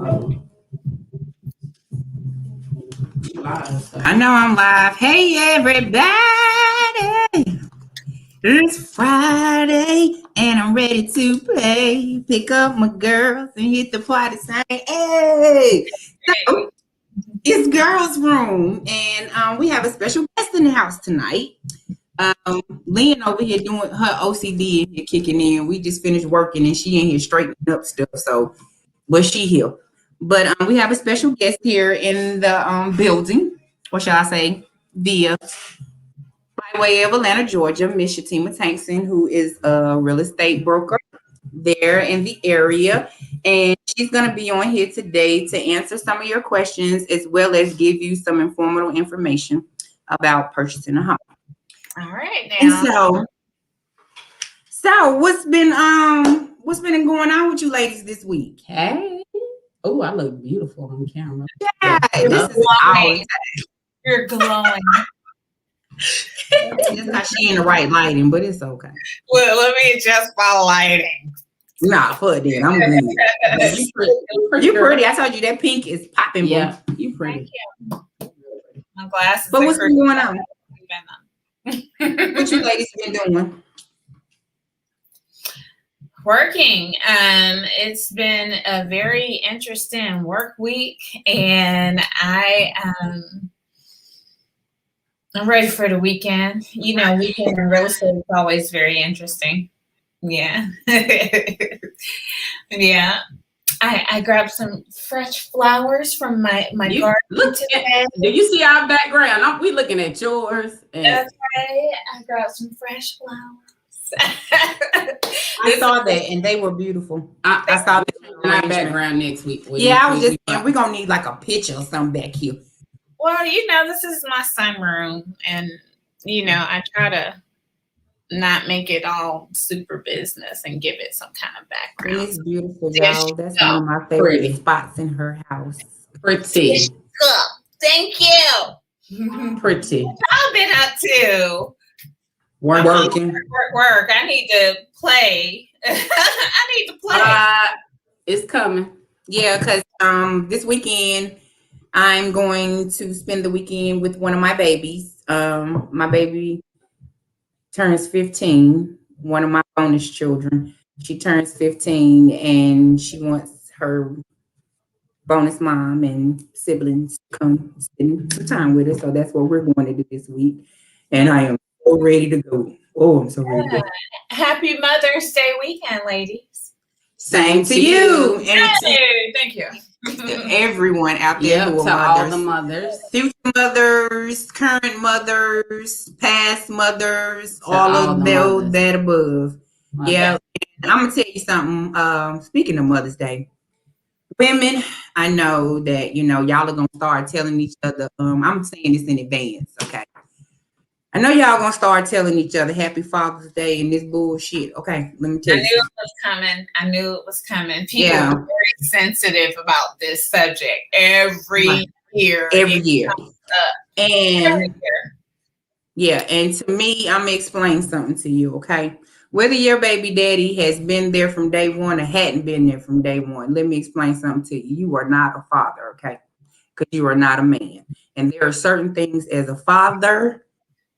I know I'm live. Hey, everybody. It's Friday, and I'm ready to play. Pick up my girls and hit the party sign. Hey! So, it's Girls Room, and we have a special guest in the house tonight. Lynn over here doing her OCD in here kicking in. We just finished working, and she in here straightening up stuff. So, but she here. But we have a special guest here in the building, or shall I say, via by way of Atlanta, Georgia, Miss Shatima Tankson, who is a real estate broker there in the area. And she's going to be on here today to answer some of your questions as well as give you some informative information about purchasing a home. All right, And now. so what's been going on with you ladies this week? Hey. Oh, I look beautiful on camera. Yeah, this is glowing. You're glowing. It's not she in the right lighting, but it's okay. Well, let me adjust my lighting. Nah, fuck that. I'm good. You pretty. I told you that pink is popping. Yeah, you pretty. Thank you. My glasses. But what's been going on? What you ladies been doing? Working. It's been a very interesting work week, and I'm ready for the weekend. You know, weekend in real estate is always very interesting. Yeah. Yeah. I grabbed some fresh flowers from my garden today. Do you see our background? We looking at yours. That's right. I grabbed some fresh flowers. I saw that and they were beautiful. I saw that in our background next week. Yeah, I was just saying we're gonna need like a picture or something back here. Well, this is my sunroom, and I try to not make it all super business and give it some kind of background. It's beautiful, y'all. That's one of my favorite spots in her house. Pretty. Thank you. Pretty. I've been up to working. Work. I need to play. It's coming. Yeah, because this weekend I'm going to spend the weekend with one of my babies. My baby turns 15, one of my bonus children. She turns 15 and she wants her bonus mom and siblings to come spend some time with us. So that's what we're going to do this week. And I am so ready to go. Oh, I'm so ready to go. Happy Mother's Day weekend, ladies. Same to you. Hey, thank you. To everyone out there who are to mothers. all the mothers. Future mothers, current mothers, past mothers, all of those that above. Okay. Yeah. And I'm going to tell you something. Speaking of Mother's Day, women, I know that, y'all are going to start telling each other. I'm saying this in advance, okay? I know y'all going to start telling each other Happy Father's Day and this bullshit. Okay, let me tell you. I knew it was coming. People are very sensitive about this subject every year. Every year. And yeah, and to me, I'm going to explain something to you, okay? Whether your baby daddy has been there from day one or hadn't been there from day one, let me explain something to you. You are not a father, okay? Because you are not a man. And there are certain things as a father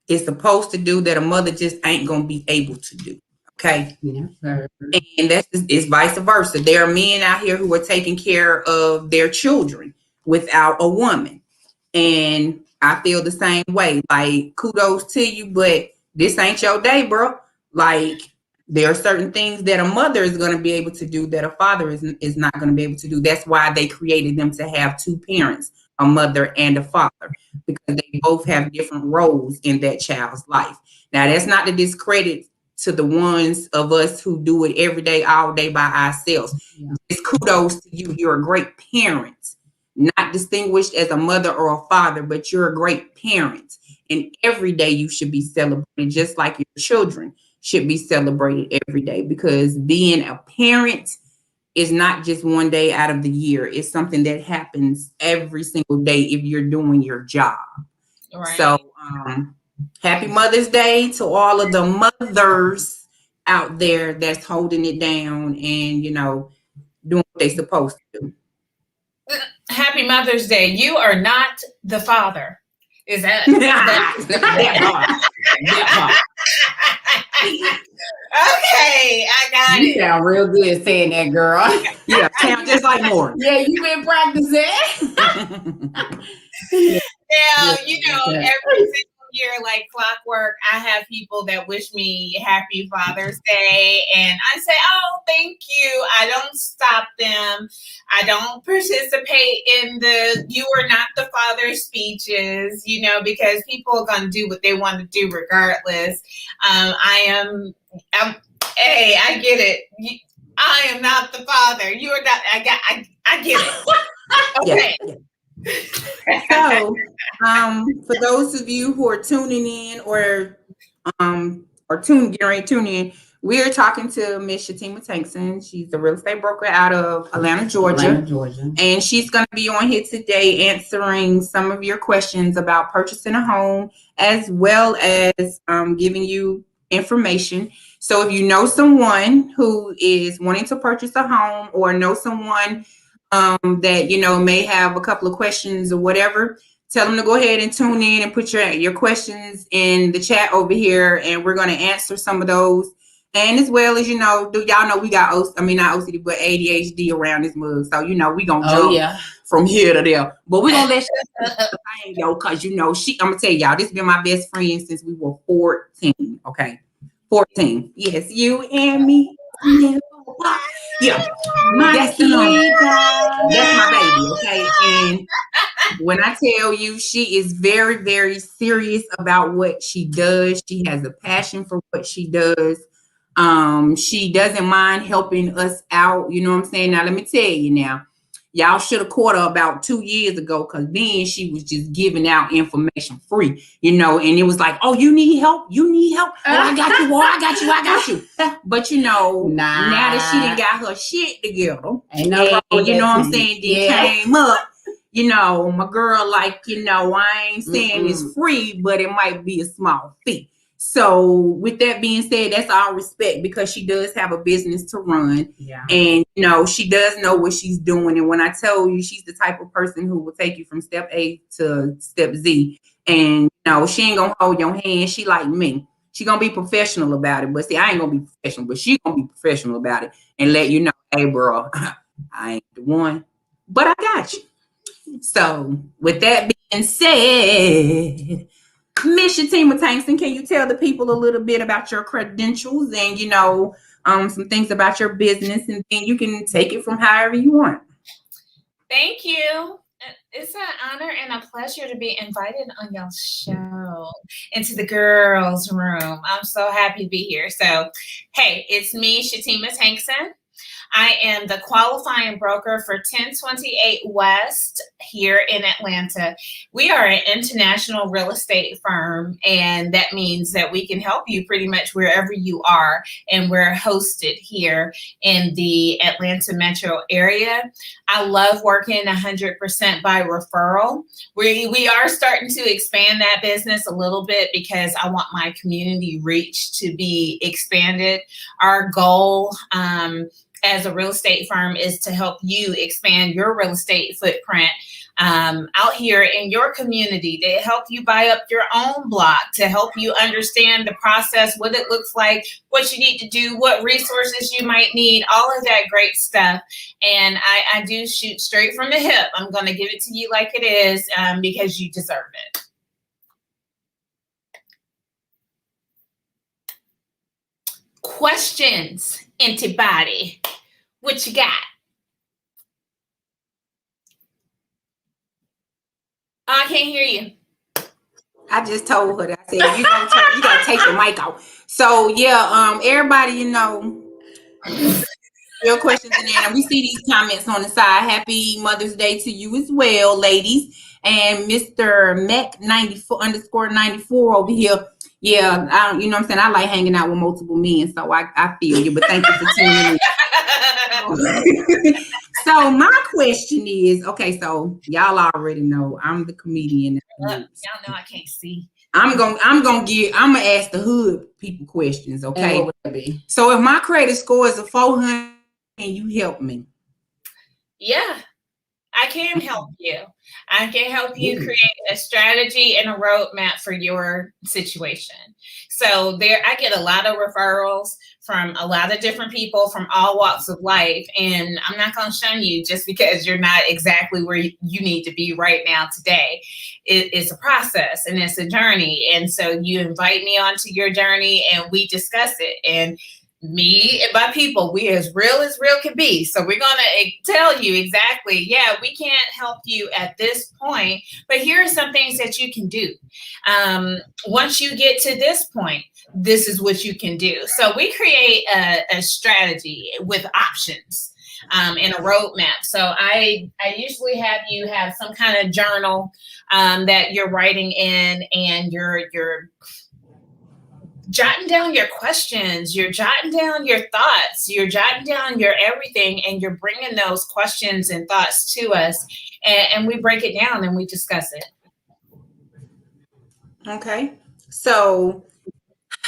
is supposed to do that a mother just ain't going to be able to do, okay? Yeah. And it's vice versa. There are men out here who are taking care of their children without a woman. And I feel the same way. Like, kudos to you, but this ain't your day, bro. Like, there are certain things that a mother is going to be able to do that a father is not going to be able to do. That's why they created them to have two parents, a mother and a father, because they both have different roles in that child's life. Now, that's not to discredit to the ones of us who do it every day, all day by ourselves. Yeah. It's kudos to you. You're a great parent, not distinguished as a mother or a father, but you're a great parent. And every day you should be celebrated, just like your children should be celebrated every day, because being a parent is not just one day out of the year. It's something that happens every single day if you're doing your job. Right. So happy Mother's Day to all of the mothers out there that's holding it down and, doing what they're supposed to do. Happy Mother's Day. You are not the father. Is that? Okay, I got You it. sound real good saying that, girl. Yeah, sound just like Morgan. Yeah, you been practicing. Now, you know, Yeah. every single year, like clockwork, I have people that wish me happy Father's Day. And I say, oh, thank you. I don't stop them. I don't participate in the you are not the father speeches, you know, because people are going to do what they want to do regardless. Hey, I get it. I am not the father. You are not. I get it. Okay. Yeah. So, for those of you who are tuning in or getting ready to tune in, we're talking to Miss Shatima Tankson. She's a real estate broker out of Atlanta, Georgia. And she's going to be on here today answering some of your questions about purchasing a home, as well as giving you information. So if you know someone who is wanting to purchase a home, or know someone that, you know, may have a couple of questions or whatever, tell them to go ahead and tune in and put your questions in the chat over here, and we're going to answer some of those. And as well as, you know, do y'all know we got not OCD, but ADHD around this mug. So, you know, we going to jump from here to there. But we're going to let you know, because, you know, I'm going to tell y'all, this has been my best friend since we were 14. Okay. 14. Yes, you and me. Yeah. That's my baby, okay? And when I tell you, she is very, very serious about what she does. She has a passion for what she does. She doesn't mind helping us out. You know what I'm saying? Now, let me tell you now. Y'all should have caught her about 2 years ago, because then she was just giving out information free, you know, and it was like, oh, you need help? You need help? Oh, I got you. Oh, I got you. But, you know, now that she done got her shit together, and you know what I'm saying, came up, you know, my girl, like, you know, I ain't saying it's free, but it might be a small fee. So with that being said, that's all respect, because she does have a business to run. Yeah. And, you know, she does know what she's doing. And when I tell you, she's the type of person who will take you from step A to step Z. And, you know, she ain't going to hold your hand. She like me. She going to be professional about it. But see, I ain't going to be professional, but she going to be professional about it and let you know, hey, bro, I ain't the one, but I got you. So with that being said, Miss Shatima Tankson, can you tell the people a little bit about your credentials and, you know, some things about your business, and then you can take it from however you want. Thank you. It's an honor and a pleasure to be invited on your show, into the girls' room. I'm so happy to be here. So, hey, it's me, Shatima Tankson. I am the qualifying broker for 1028 West here in Atlanta. We are an international real estate firm, and that means that we can help you pretty much wherever you are, and we're hosted here in the Atlanta metro area. I love working 100% by referral. We are starting to expand that business a little bit, because I want my community reach to be expanded. Our goal, as a real estate firm, is to help you expand your real estate footprint out here in your community, to help you buy up your own block, to help you understand the process, what it looks like, what you need to do, what resources you might need, all of that great stuff. And I do shoot straight from the hip. I'm going to give it to you like it is, because you deserve it. Questions, anybody? What you got? I can't hear you. I just told her that. I said, you gotta take the mic off. So yeah, everybody, you know, your questions in there. And we see these comments on the side. Happy Mother's Day to you as well, ladies. And Mr. Mech 94_94 over here. Yeah, you know what I'm saying? I like hanging out with multiple men, so I feel you, but thank you for tuning in. So my question is, okay, so y'all already know I'm the comedian. Y'all know I can't see. I'm gonna ask the hood people questions, okay? What would that be? So if my credit score is a 400 and you help me. Yeah, I can help you. I can help you create a strategy and a roadmap for your situation. So I get a lot of referrals from a lot of different people from all walks of life. And I'm not going to shun you just because you're not exactly where you need to be right now today. It's a process and it's a journey. And so you invite me onto your journey and we discuss it. And me and my people, we as real can be. So we're going to tell you exactly, yeah, we can't help you at this point, but here are some things that you can do. Once you get to this point, this is what you can do. So we create a strategy with options and a roadmap. So I usually have you have some kind of journal that you're writing in, and you're jotting down your questions, you're jotting down your thoughts, you're jotting down your everything, and you're bringing those questions and thoughts to us, and we break it down and we discuss it. Okay. So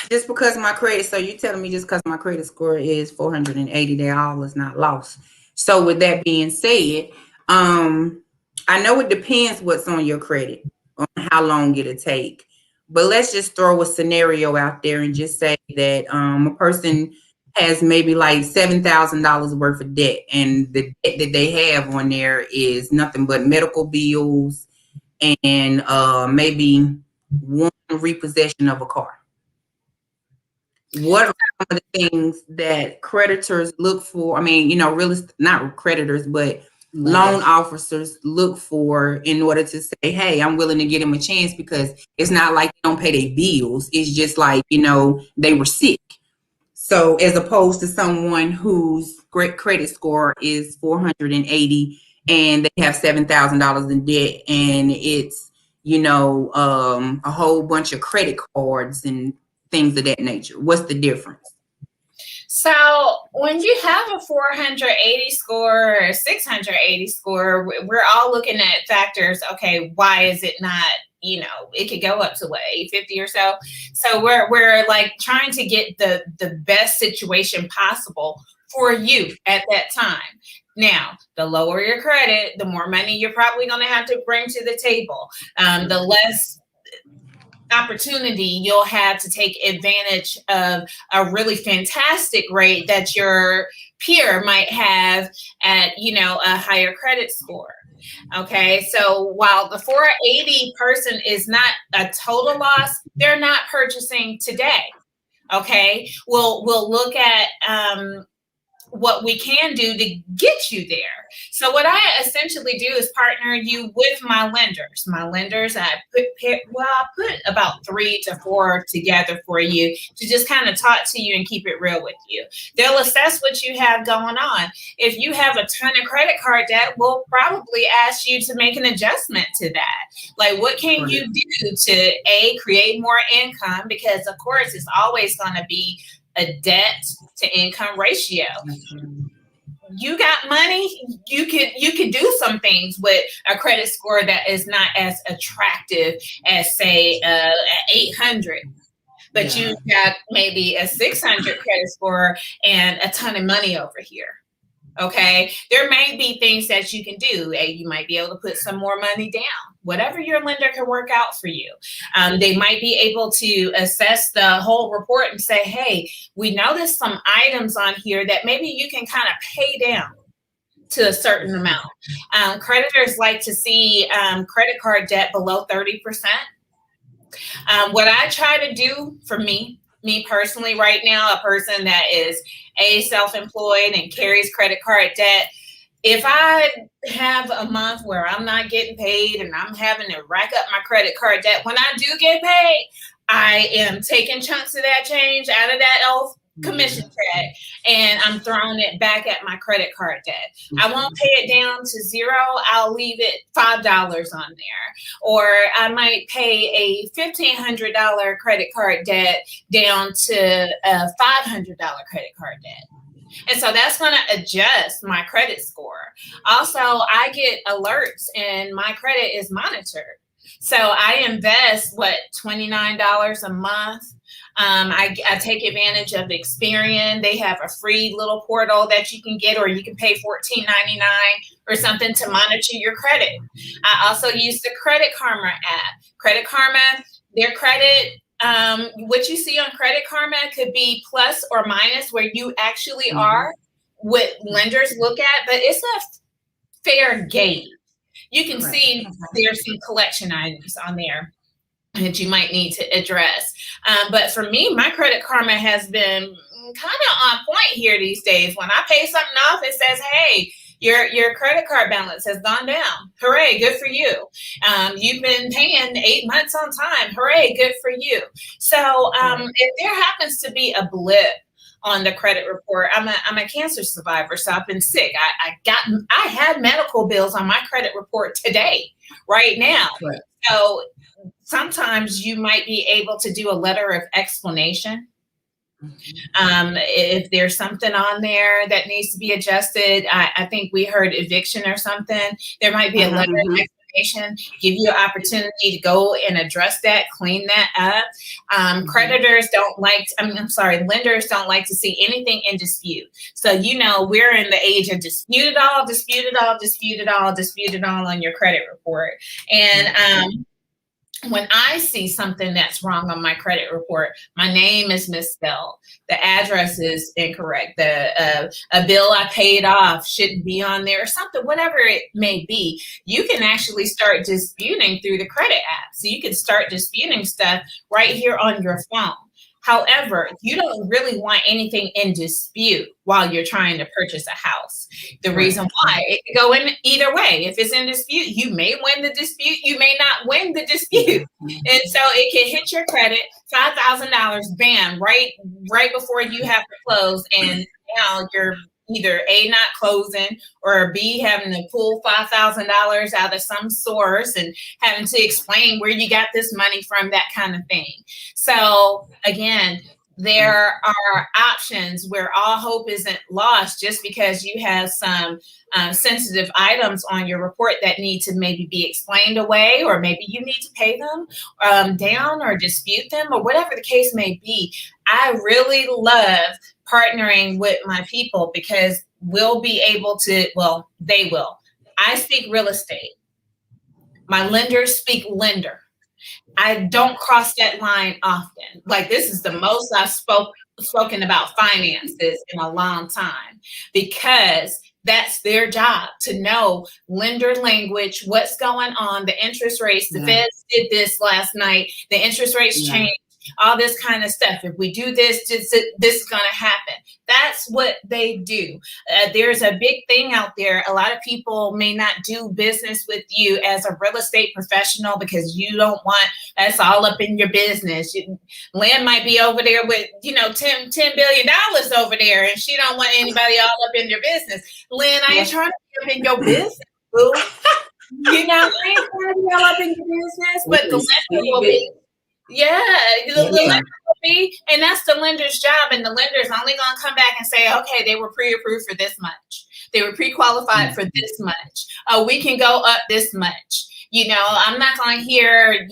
just because my credit, so you telling me just because my credit score is 480, that all is not lost. So with that being said, I know it depends what's on your credit, on how long it'll take. But let's just throw a scenario out there and just say that a person has maybe like $7,000 worth of debt, and the debt that they have on there is nothing but medical bills and maybe one repossession of a car. What are some of the things that creditors look for? I mean, not creditors, but loan officers look for in order to say, hey, I'm willing to give them a chance, because it's not like they don't pay their bills. It's just like, they were sick. So as opposed to someone whose great credit score is 480 and they have $7,000 in debt, and it's, a whole bunch of credit cards and things of that nature. What's the difference? So when you have a 480 score or 680 score, we're all looking at factors. Okay, why is it not, it could go up to what, 850 or so. So we're like trying to get the best situation possible for you at that time. Now, the lower your credit, the more money you're probably going to have to bring to the table. The less opportunity you'll have to take advantage of a really fantastic rate that your peer might have at, a higher credit score. Okay, so while the 480 person is not a total loss, they're not purchasing today. Okay, we'll look at what we can do to get you there. So what I essentially do is partner you with my lenders. My lenders, I put about 3 to 4 together for you to just kind of talk to you and keep it real with you. They'll assess what you have going on. If you have a ton of credit card debt, we'll probably ask you to make an adjustment to that. Like, what can you do to create more income? Because of course, it's always going to be a debt to income ratio. You got money, you could do some things with a credit score that is not as attractive as, say, 800. But you got maybe a 600 credit score and a ton of money over here. Okay, there may be things that you can do. You might be able to put some more money down, whatever your lender can work out for you. They might be able to assess the whole report and say, hey, we noticed some items on here that maybe you can kind of pay down to a certain amount. Creditors like to see credit card debt below 30%. What I try to do for me personally right now, a person that is self-employed and carries credit card debt, if I have a month where I'm not getting paid and I'm having to rack up my credit card debt, when I do get paid, I am taking chunks of that change out of that old commission check and I'm throwing it back at my credit card debt. I won't pay it down to 0. I'll leave it $5 on there. Or I might pay a $1,500 credit card debt down to a $500 credit card debt. And so that's going to adjust my credit score. Also, I get alerts and my credit is monitored. So I invest $29 a month I take advantage of Experian. They have a free little portal that you can get, or you can pay $14.99 or something to monitor your credit. I also use the Credit Karma app. Credit Karma, their credit, what you see on Credit Karma could be plus or minus where you actually are, what lenders look at, but it's a fair gauge. You can see there's some collection items on there that you might need to address. But for me, my Credit Karma has been kind of on point here these days. When I pay something off, it says, hey, your credit card balance has gone down. Hooray, good for you. You've been paying 8 months on time. Hooray, good for you. So if there happens to be a blip on the credit report, I'm a cancer survivor, so I've been sick. I had medical bills on my credit report today, right now. Right. So sometimes you might be able to do a letter of explanation. If there's something on there that needs to be adjusted, I think we heard eviction or something. There might be a letter of explanation, give you an opportunity to go and address that, clean that up. Creditors don't like, lenders don't like to see anything in dispute. So, we're in the age of dispute it all, dispute it all, dispute it all, dispute it all on your credit report. And, when I see something that's wrong on my credit report, my name is misspelled, the address is incorrect, a bill I paid off shouldn't be on there or something, whatever it may be, you can actually start disputing through the credit app. So you can start disputing stuff right here on your phone. However, you don't really want anything in dispute while you're trying to purchase a house. The reason why, it could go in either way. If it's in dispute, you may win the dispute, you may not win the dispute. And so it can hit your credit, $5,000, bam, right before you have to close. And now you're either A, not closing, or B, having to pull $5,000 out of some source and having to explain where you got this money from, that kind of thing. So again, there are options where all hope isn't lost just because you have some sensitive items on your report that need to maybe be explained away, or maybe you need to pay them down or dispute them, or whatever the case may be. I really love partnering with my people because we'll be able to, well, they will. I speak real estate. My lenders speak lender. I don't cross that line often. Like, this is the most I've spoken about finances in a long time, because that's their job, to know lender language, what's going on, the interest rates, the Feds did this last night, the interest rates changed, all this kind of stuff. If we do this, this is going to happen. That's what they do. There's a big thing out there. A lot of people may not do business with you as a real estate professional because you don't want, that's all up in your business. Lynn might be over there with, $10 billion over there, and she don't want anybody all up in your business. Lynn, I ain't trying to be up in your business, boo. I ain't trying to be all up in your business, but the lender will be. Yeah, the lender will be, and that's the lender's job. And the lender's only going to come back and say, okay, they were pre-approved for this much. They were pre-qualified for this much. We can go up this much. I'm not going to hear,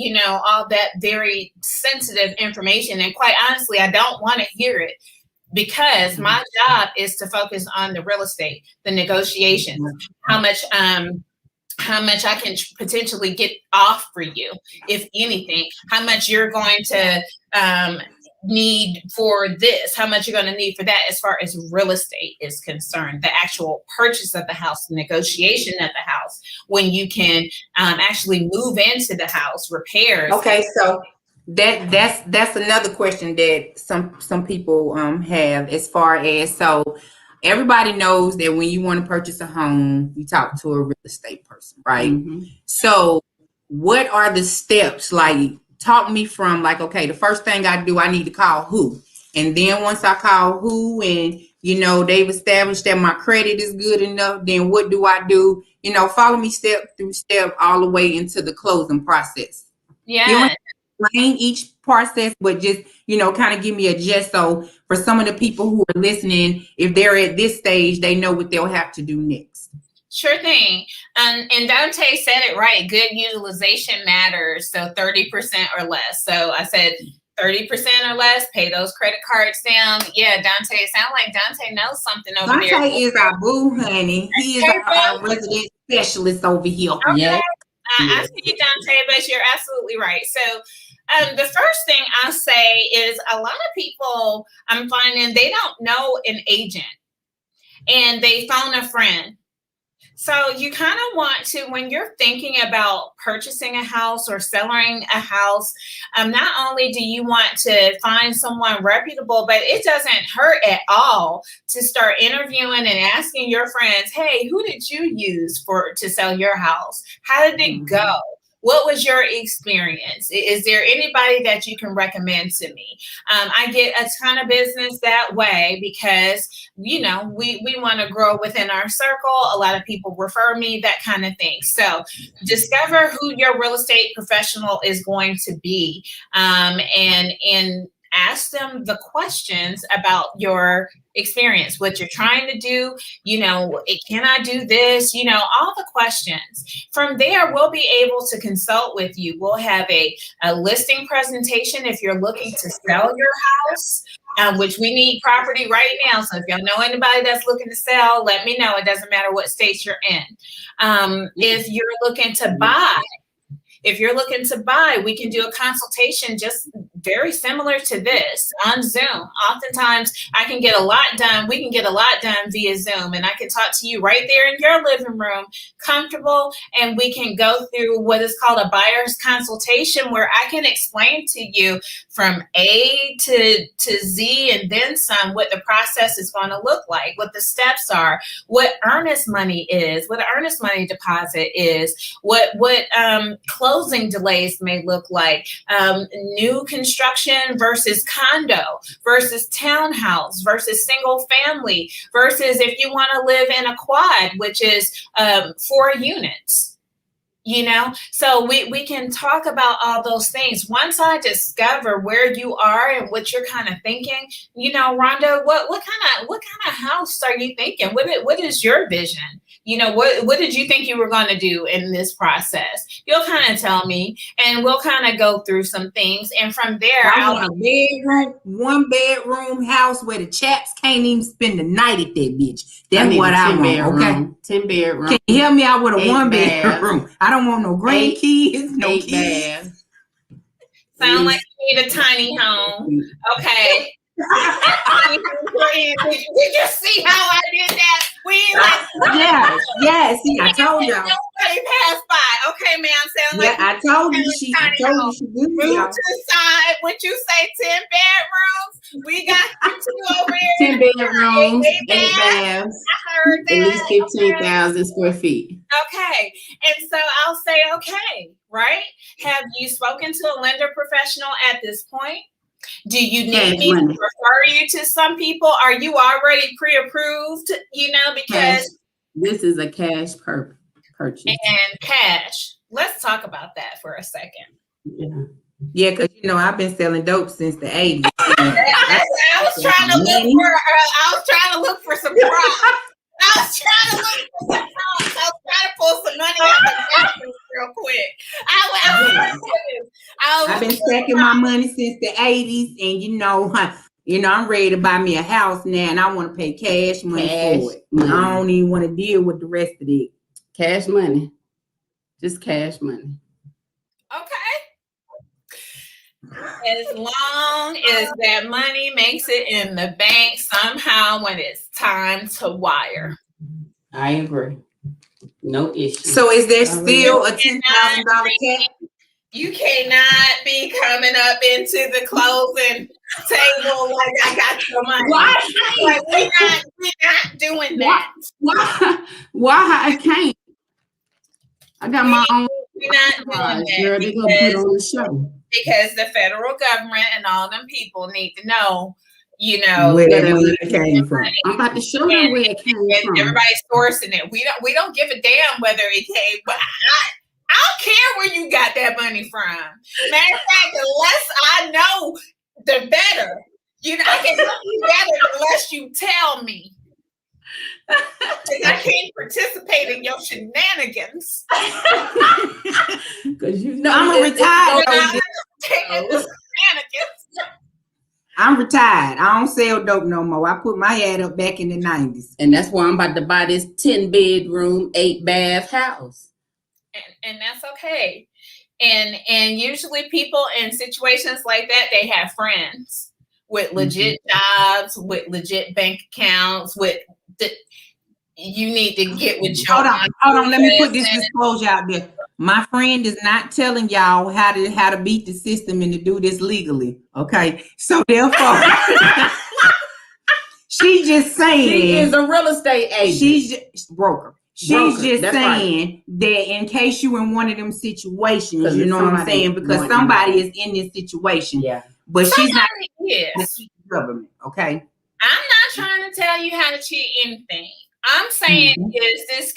all that very sensitive information. And quite honestly, I don't want to hear it, because my job is to focus on the real estate, the negotiations, how much I can potentially get off for you, if anything, how much you're going to need for this, how much you're going to need for that, as far as real estate is concerned, the actual purchase of the house, the negotiation of the house, when you can actually move into the house, repairs. Okay, so that's another question that some people have, as far as, so everybody knows that when you want to purchase a home, you talk to a real estate person, right? So what are the steps? Like, talk me from, like, okay, the first thing I do, I need to call who? And then once I call who, and, they've established that my credit is good enough, then what do I do? Follow me step through step all the way into the closing process. Yeah. You don't explain each process, but just, kind of give me a gist. So for some of the people who are listening, if they're at this stage, they know what they'll have to do next. Sure thing. And Dante said it right. Good utilization matters. So 30% or less. So I said 30% or less, pay those credit cards down. Yeah, Dante, it sounds like Dante knows something over there. Dante is our boo, honey. He is our resident specialist over here. Okay. Yeah. I see you, Dante, but you're absolutely right. So the first thing I say is a lot of people I'm finding they don't know an agent and they phone a friend. So you kind of want to, when you're thinking about purchasing a house or selling a house, not only do you want to find someone reputable, but it doesn't hurt at all to start interviewing and asking your friends, hey, who did you use to sell your house? How did it go? What was your experience? Is there anybody that you can recommend to me? I get a ton of business that way because, you know, we want to grow within our circle. A lot of people refer me, that kind of thing. So discover who your real estate professional is going to be, and ask them the questions about your experience, what you're trying to do, you know, can I do this? You know, all the questions. From there, we'll be able to consult with you. We'll have a listing presentation if you're looking to sell your house, which we need property right now. So if y'all know anybody that's looking to sell, let me know. It doesn't matter what state you're in. If you're looking to buy, we can do a consultation just very similar to this on Zoom. Oftentimes I can get a lot done. We can get a lot done via Zoom, and I can talk to you right there in your living room, comfortable, and we can go through what is called a buyer's consultation, where I can explain to you from A to Z and then some what the process is going to look like, what the steps are, what earnest money is, what an earnest money deposit is, what closing delays may look like, new construction versus condo versus townhouse versus single family versus if you want to live in a quad, which is 4 units. You know, so we can talk about all those things. Once I discover where you are and what you're kind of thinking, you know, Rhonda, what kind of house are you thinking? What is your vision? You know, what did you think you were going to do in this process? You'll kind of tell me, and we'll kind of go through some things. And from there, I want a one bedroom house where the chaps can't even spend the night at that bitch. That's what I want. Okay, 10 bedroom. Can you help me out with a 1 bath. bedroom? I don't want no grandkids, no 8 kids. baths. sound like you need a tiny home. Okay. Did you see how I did that? Yeah. See, I told y'all. Nobody passed by. Okay, ma'am. Sound like I told you she did. Move to the side. What you say? 10 bedrooms. We got you over here. 10 bedrooms, 8 baths. I heard that. At least 15,000 square feet. Okay, and so I'll say, okay, right? Have you spoken to a lender professional at this point? Do you need me to refer you to some people? Are you already pre-approved? You know, because this is a cash purchase. And cash. Let's talk about that for a second. Yeah, because you know I've been selling dope since the 80s. I was trying to look for some props. I was trying to pull some money out of the bathroom real quick. I've been stacking my money since the 80s, and you know, I'm ready to buy me a house now, and I want to pay cash money for it. I don't even want to deal with the rest of it. Cash money, just cash money. Okay. As long as that money makes it in the bank somehow when it's time to wire. I agree. No issue. So is there still a $10,000 cap? You cannot be coming up into the closing table like I got your money. Why? Like, we're not doing that. Why I can't? I got my own. We're not doing that. Girl, they're gonna put on the show. Because the federal government and all them people need to know, you know, where it came from. I'm about to show them where it came from. Everybody's sourcing it. We don't give a damn whether it came, but I don't care where you got that money from. Matter of fact, the less I know, the better. You know, I can help you better the less you tell me. I can't participate in your shenanigans. Because you know I'm a retired. I'm retired. I don't sell dope no more. I put my ad up back in the 90s. And that's why I'm about to buy this 10-bedroom, 8-bath house. And that's okay. And usually people in situations like that, they have friends with legit jobs, with legit bank accounts, you need to get with your Hold on. Let me put this disclosure out there. My friend is not telling y'all how to beat the system and to do this legally. Okay. So therefore she's just saying She is a real estate agent. she's just broker. She's just That's saying that in case you in one of them situations, 'Cause you it's know what I'm somebody saying? Because wanting somebody money. is in this situation. Yeah. But she's not Yes. the government. Okay. I'm not trying to tell you how to cheat anything. I'm saying is this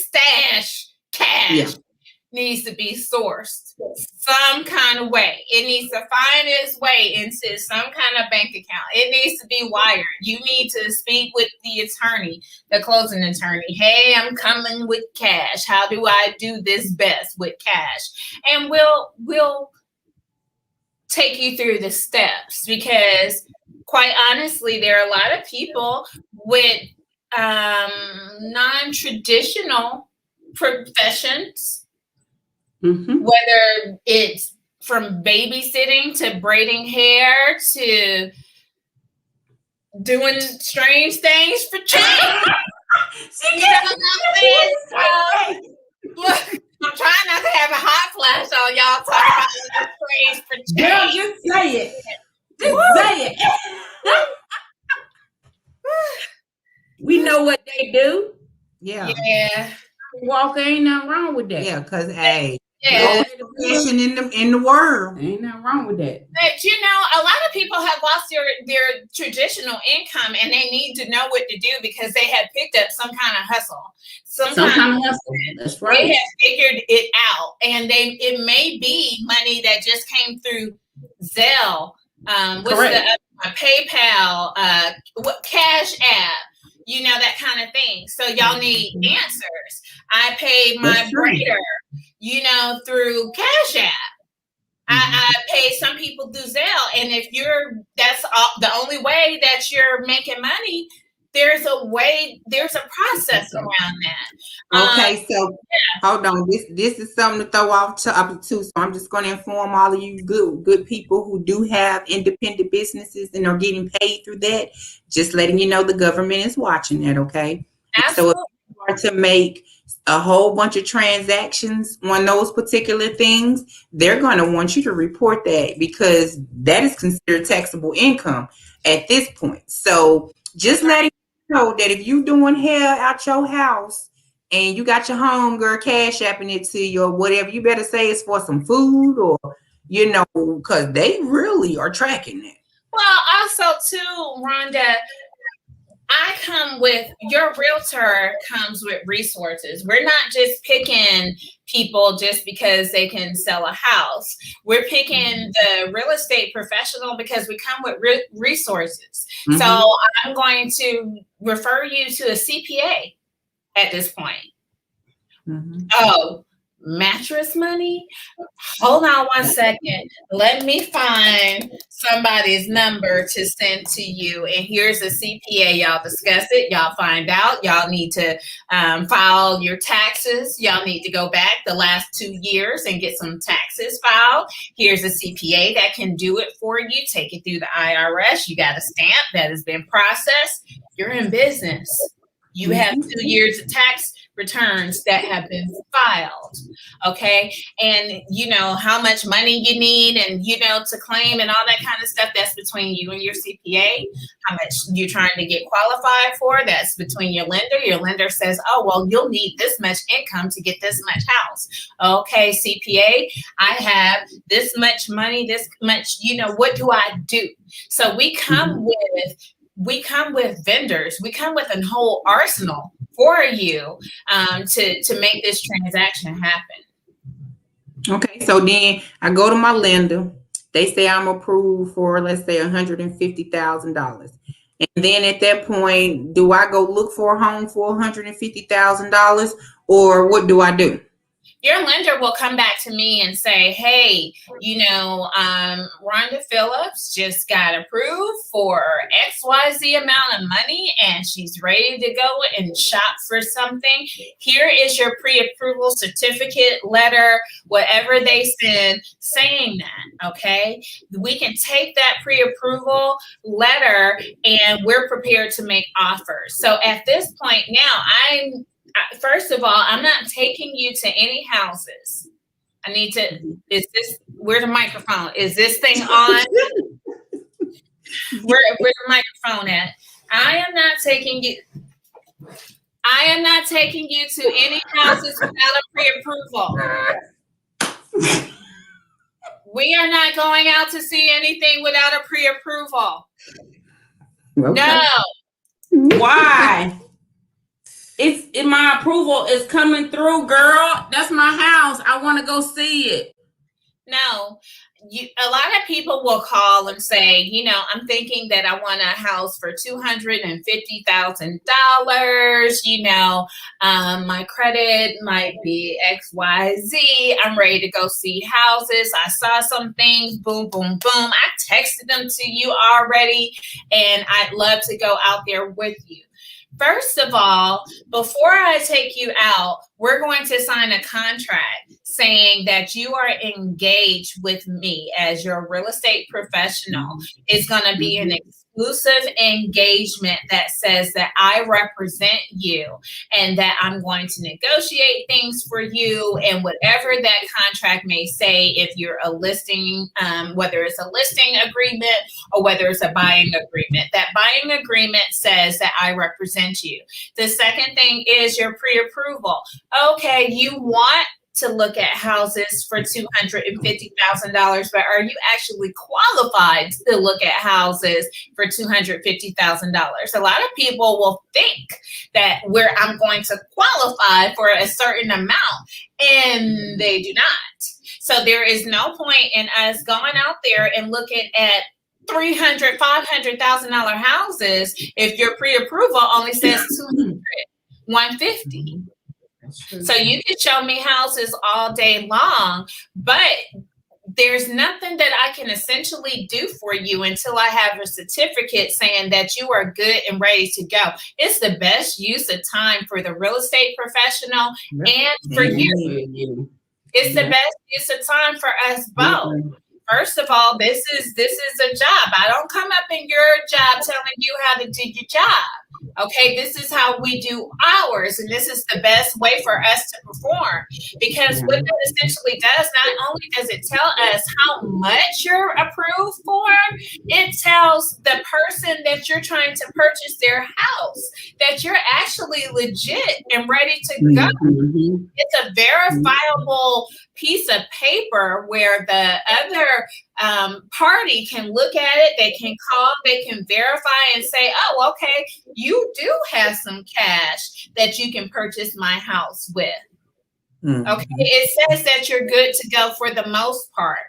stash cash needs to be sourced some kind of way. It needs to find its way into some kind of bank account. It needs to be wired. You need to speak with the attorney, the closing attorney. Hey, I'm coming with cash. How do I do this best with cash? And we'll take you through the steps, because quite honestly, there are a lot of people with non-traditional professions, whether it's from babysitting to braiding hair to doing strange things for change. You know what I'm saying? Look, I'm trying not to have a hot flash on y'all talking about strange for change. Girl, just say it. Just say it. We know what they do. Yeah. Walker, ain't nothing wrong with that. Yeah, because hey, Yeah. no education in the world. Ain't nothing wrong with that. But you know, a lot of people have lost their traditional income, and they need to know what to do because they have picked up some kind of hustle. Some kind of hustle. That's They right. have figured it out, and it may be money that just came through Zelle, PayPal, what Cash App, you know, that kind of thing. So y'all need answers. I paid my braider, you know, through Cash App. I pay some people through Zelle, and if that's the only way that you're making money, there's a process around that. Okay, so hold on. This is something to throw off to too. So I'm just going to inform all of you good people who do have independent businesses and are getting paid through that. Just letting you know the government is watching that. Okay. Absolutely. So if you are to make a whole bunch of transactions on those particular things, they're going to want you to report that, because that is considered taxable income at this point. So just letting you know that if you doing hair out your house and you got your home girl cash apping it to you or whatever, you better say it's for some food, or, you know, because they really are tracking that. Well, also too, Rhonda, your realtor comes with resources. We're not just picking people just because they can sell a house. We're picking the real estate professional because we come with resources. So I'm going to refer you to a CPA at this point. Oh, mattress money? Hold on one second. Let me find somebody's number to send to you. And here's a CPA. Y'all discuss it. Y'all find out. Y'all need to file your taxes. Y'all need to go back the last 2 years and get some taxes filed. Here's a CPA that can do it for you. Take it through the IRS. You got a stamp that has been processed. You're in business. You have 2 years of tax returns that have been filed, okay? And you know how much money you need, and you know, to claim and all that kind of stuff, that's between you and your CPA. How much you're trying to get qualified for, that's between your lender. Your lender says, oh, well, you'll need this much income to get this much house. Okay, CPA, I have this much money, this much, you know, what do I do? So we come with vendors. We come with a whole arsenal for you to make this transaction happen. Okay, so then I go to my lender. They say I'm approved for, let's say, $150,000. And then at that point, do I go look for a home for $150,000, or what do I do? your lender will come back to me and say, hey, Rhonda Phillips just got approved for XYZ amount of money and she's ready to go and shop for something. Here is your pre-approval certificate, letter, whatever they send saying that, okay? We can take that pre-approval letter and we're prepared to make offers. So at this point now, first of all, I'm not taking you to any houses. I need to, where's the microphone? Is this thing on? Where's the microphone at? I am not taking you to any houses without a pre-approval. We are not going out to see anything without a pre-approval. Okay. No. Why? My approval is coming through, girl. That's my house. I want to go see it. No. A lot of people will call and say, I'm thinking that I want a house for $250,000. My credit might be XYZ. I'm ready to go see houses. I saw some things. Boom, boom, boom. I texted them to you already, and I'd love to go out there with you. First of all, before I take you out, we're going to sign a contract saying that you are engaged with me as your real estate professional. It's going to be an exclusive engagement that says that I represent you and that I'm going to negotiate things for you, and whatever that contract may say, if you're a listing, whether it's a listing agreement or whether it's a buying agreement, that buying agreement says that I represent you. The second thing is your pre-approval. Okay, you want to look at houses for $250,000, but are you actually qualified to look at houses for $250,000? A lot of people will think that I'm going to qualify for a certain amount, and they do not. So there is no point in us going out there and looking at $300,000, $500,000 houses if your pre-approval only says $200,000, $150,000. So you can show me houses all day long, but there's nothing that I can essentially do for you until I have a certificate saying that you are good and ready to go. It's the best use of time for the real estate professional and for you. It's the best use of time for us both. First of all, this is a job. I don't come up in your job telling you how to do your job. Okay, this is how we do ours, and this is the best way for us to perform. Because what that essentially does, not only does it tell us how much you're approved for, it tells the person that you're trying to purchase their house that you're actually legit and ready to go. It's a verifiable piece of paper where the other party can look at it, they can call, they can verify and say, oh, okay, you do have some cash that you can purchase my house with. Okay, it says that you're good to go for the most part.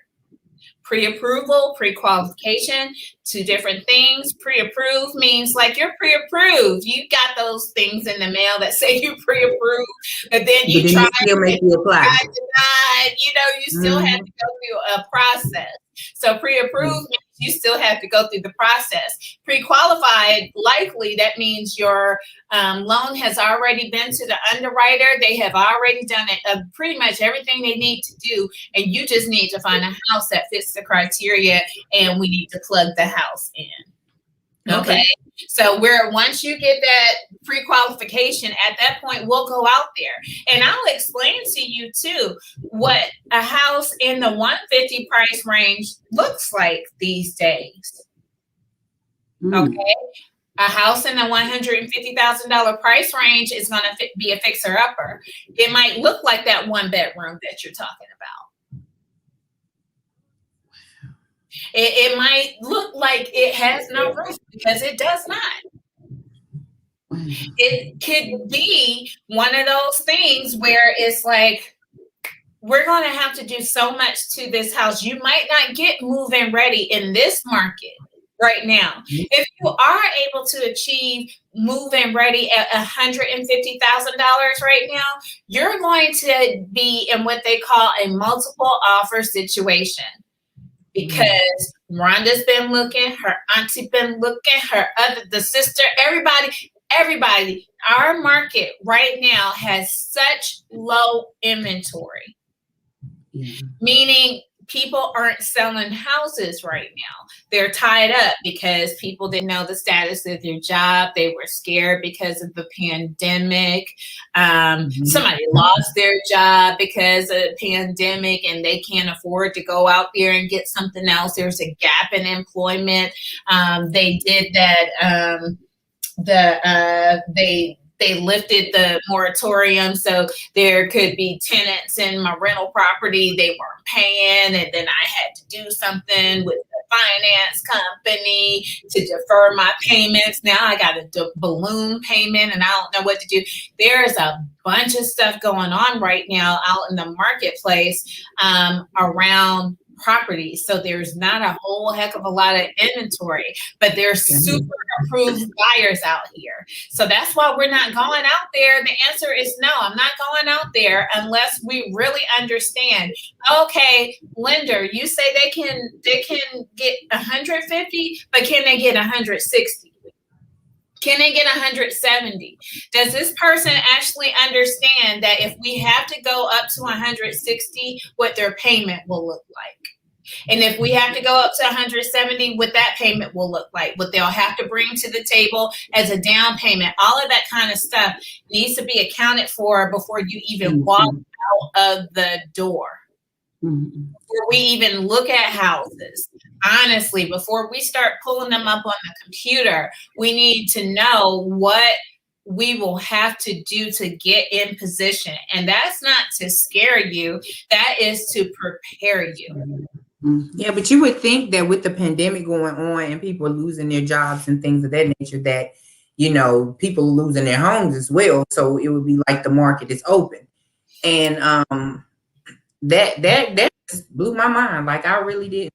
Pre-approval, pre-qualification, two different things. Pre-approved means like you're pre-approved. You got those things in the mail that say you pre-approved, but then you try still make you apply. Denied, you still have to go through a process. So pre-approved means you still have to go through the process. Pre-qualified, likely that means your loan has already been to the underwriter. They have already done pretty much everything they need to do, and you just need to find a house that fits the criteria, and we need to plug the house in. Okay. So once you get that pre-qualification, at that point, we'll go out there. And I'll explain to you too what a house in the 150 price range looks like these days. Okay. A house in the $150,000 price range is going to be a fixer-upper. It might look like that one bedroom that you're talking about. It might look like it has no roof because it does not. It could be one of those things where it's like, we're going to have to do so much to this house. You might not get move-in ready in this market. right now. If you are able to achieve move-in ready at $150,000 right now, you're going to be in what they call a multiple offer situation. Because Rhonda's been looking, her auntie been looking, the sister, everybody. Our market right now has such low inventory, meaning people aren't selling houses right now. They're tied up because people didn't know the status of their job. They were scared because of the pandemic. Somebody lost their job because of the pandemic and they can't afford to go out there and get something else. There's a gap in employment. They did that. They lifted the moratorium, so there could be tenants in my rental property. They weren't paying, and then I had to do something with the finance company to defer my payments. Now I got a balloon payment, and I don't know what to do. There's a bunch of stuff going on right now out in the marketplace around properties. So there's not a whole heck of a lot of inventory, but there's super approved buyers out here. So that's why we're not going out there. The answer is no, I'm not going out there unless we really understand. Okay, lender, you say they can get 150, but can they get 160? Can they get 170? Does this person actually understand that if we have to go up to 160, what their payment will look like? And if we have to go up to 170, what that payment will look like, what they'll have to bring to the table as a down payment, all of that kind of stuff needs to be accounted for before you even walk out of the door. Before we even look at houses, honestly, before we start pulling them up on the computer, we need to know what we will have to do to get in position. And that's not to scare you, that is to prepare you. Yeah, but you would think that with the pandemic going on and people losing their jobs and things of that nature, that, you know, people losing their homes as well. So it would be like the market is open. And that just blew my mind. Like I really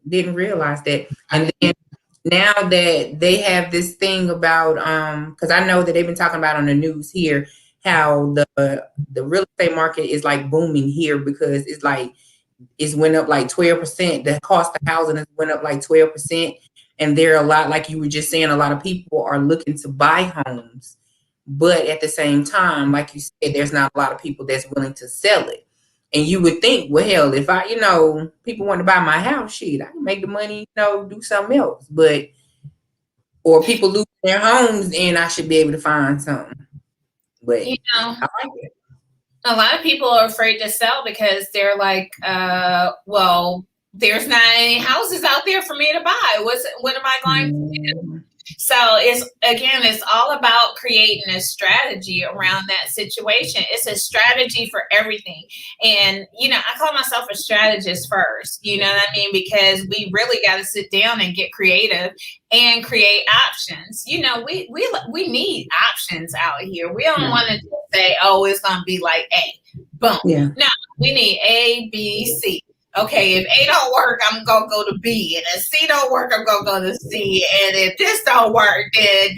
didn't realize that. And then now that they have this thing about because I know that they've been talking about on the news here how the real estate market is like booming here because it's like it's went up like 12%. The cost of housing has went up like 12%. And there are a lot, like you were just saying, a lot of people are looking to buy homes. But at the same time, like you said, there's not a lot of people that's willing to sell it. And you would think, well, hell, if I, people want to buy my house, shit, I can make the money, do something else. But, or people lose their homes and I should be able to find something. But I like it. A lot of people are afraid to sell because they're like, well, there's not any houses out there for me to buy. What am I going to do? So it's all about creating a strategy around that situation. It's a strategy for everything. And, I call myself a strategist first, you know what I mean? Because we really got to sit down and get creative and create options. We need options out here. We don't want to say, oh, it's going to be like A, boom. Yeah. No, we need A, B, C. Okay, if A don't work, I'm going to go to B. And if C don't work, I'm going to go to C. And if this don't work, then,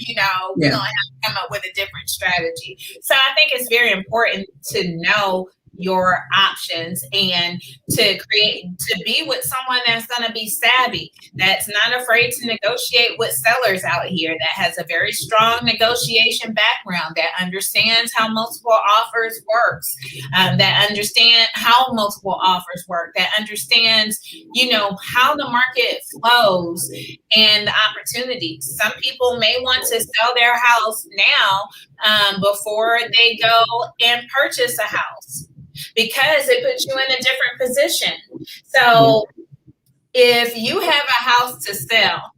we're going to have to come up with a different strategy. So I think it's very important to know your options and to be with someone that's going to be savvy, that's not afraid to negotiate with sellers out here, that has a very strong negotiation background, that understands how multiple offers works, that understand how multiple offers work, that understands, how the market flows and the opportunities. Some people may want to sell their house now before they go and purchase a house, because it puts you in a different position. So if you have a house to sell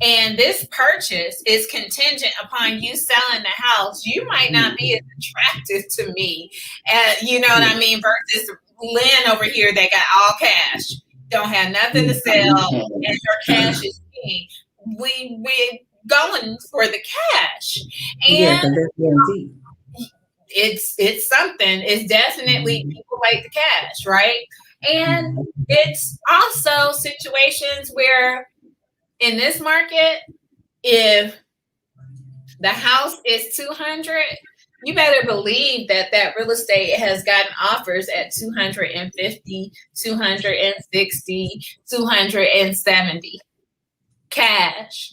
and this purchase is contingent upon you selling the house, you might not be as attractive to me, you know what I mean, versus Lynn over here that got all cash, don't have nothing to sell, and her cash is king. We going for the cash. And it's something. It's definitely people like the cash, right? And it's also situations where in this market, if the house is 200, you better believe that that real estate has gotten offers at 250, 260, 270 cash,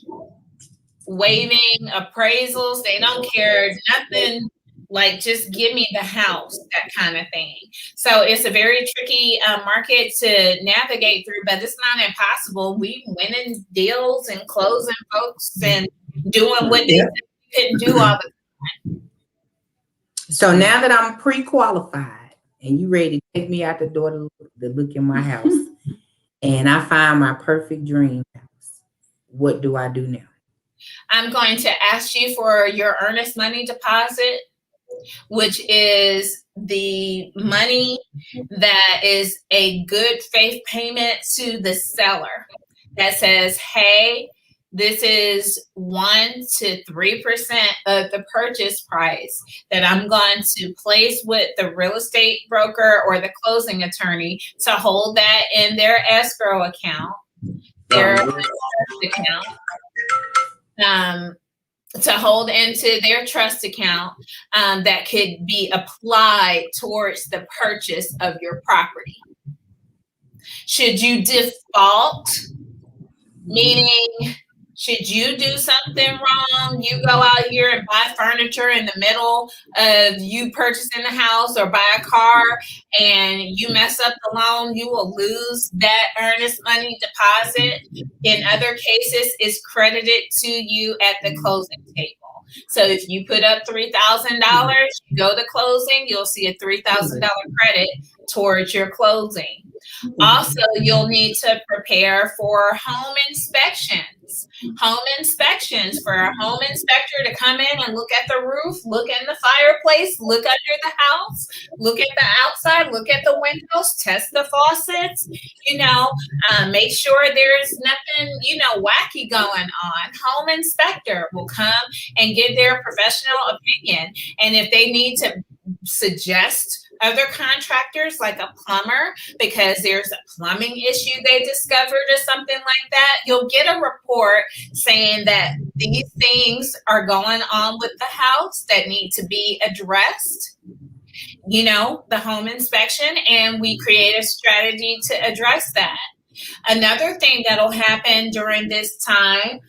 waiving appraisals. They don't care nothing. Like, just give me the house, that kind of thing. So it's a very tricky market to navigate through, but it's not impossible. We winning deals and closing folks and doing what they couldn't do all the time. So now that I'm pre-qualified and you ready to take me out the door to look in my house, and I find my perfect dream house, what do I do now? I'm going to ask you for your earnest money deposit, which is the money that is a good faith payment to the seller that says, hey, this is 1 to 3% of the purchase price that I'm going to place with the real estate broker or the closing attorney to hold that in their escrow account, their account, to hold into their trust account that could be applied towards the purchase of your property. Should you default, meaning should you do something wrong, you go out here and buy furniture in the middle of you purchasing the house or buy a car and you mess up the loan, you will lose that earnest money deposit. In other cases, it's credited to you at the closing table. So if you put up $3,000, you go to closing, you'll see a $3,000 credit towards your closing. Also, you'll need to prepare for home inspections. Home inspections for a home inspector to come in and look at the roof, look in the fireplace, look under the house, look at the outside, look at the windows, test the faucets, make sure there's nothing, wacky going on. Home inspector will come and give their professional opinion. And if they need to suggest other contractors like a plumber because there's a plumbing issue they discovered or something like that, you'll get a report saying that these things are going on with the house that need to be addressed, the home inspection, and we create a strategy to address that. Another thing that'll happen during this time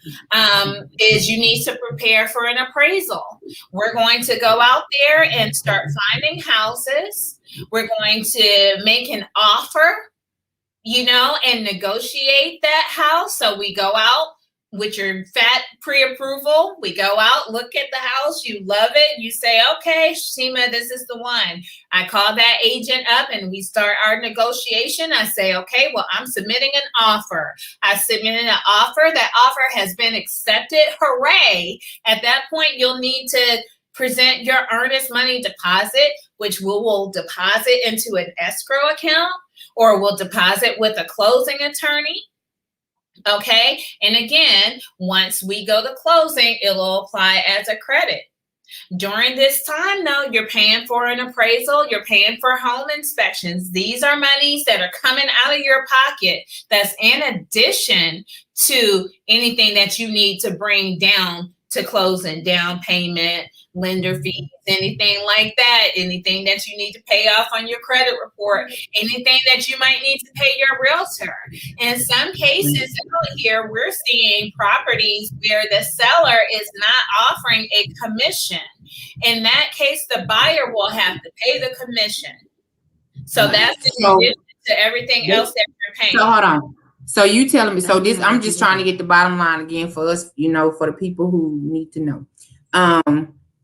is you need to prepare for an appraisal. We're going to go out there and start finding houses. We're going to make an offer, and negotiate that house. So we go out with your fat pre-approval. We go out, look at the house. You love it. You say, okay, Shima, this is the one. I call that agent up and we start our negotiation. I say, okay, well, I'm submitting an offer. I submitted an offer. That offer has been accepted. Hooray. At that point, you'll need to present your earnest money deposit, which we will deposit into an escrow account or we'll deposit with a closing attorney. Okay. And again, once we go to closing, it'll apply as a credit. During this time, though, you're paying for an appraisal. You're paying for home inspections. These are monies that are coming out of your pocket. That's in addition to anything that you need to bring down to closing, down payment, lender fees, anything like that, anything that you need to pay off on your credit report, anything that you might need to pay your realtor. In some cases out here, we're seeing properties where the seller is not offering a commission. In that case, the buyer will have to pay the commission. So that's in addition to everything else that you're paying. So hold on. So you telling me, so this, I'm just trying to get the bottom line again for us, for the people who need to know.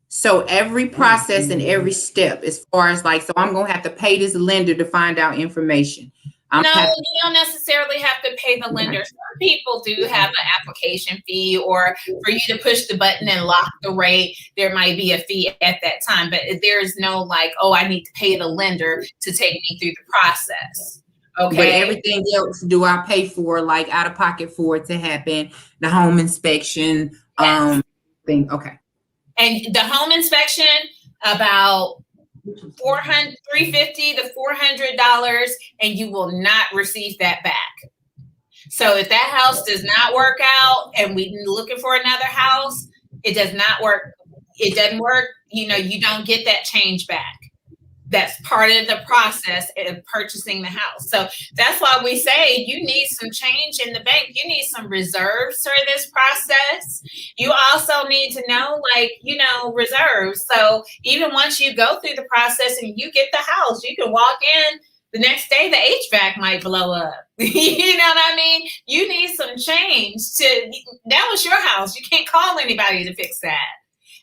So every process and every step, as far as so I'm going to have to pay this lender to find out information. No, you don't necessarily have to pay the lender. Some people do have an application fee, or for you to push the button and lock the rate, there might be a fee at that time. But there's no I need to pay the lender to take me through the process. Okay. But everything else, do I pay for out of pocket for it to happen? The home inspection thing. Okay. And the home inspection, about $350 to $400, and you will not receive that back. So if that house does not work out and we're looking for another house, it does not work. It doesn't work. You know, you don't get that change back. That's part of the process of purchasing the house. So that's why we say you need some change in the bank. You need some reserves for this process. You also need to know, like, you know, reserves. So even once you go through the process and you get the house, you can walk in the next day, the HVAC might blow up. You know what I mean? You need some change that was your house. You can't call anybody to fix that.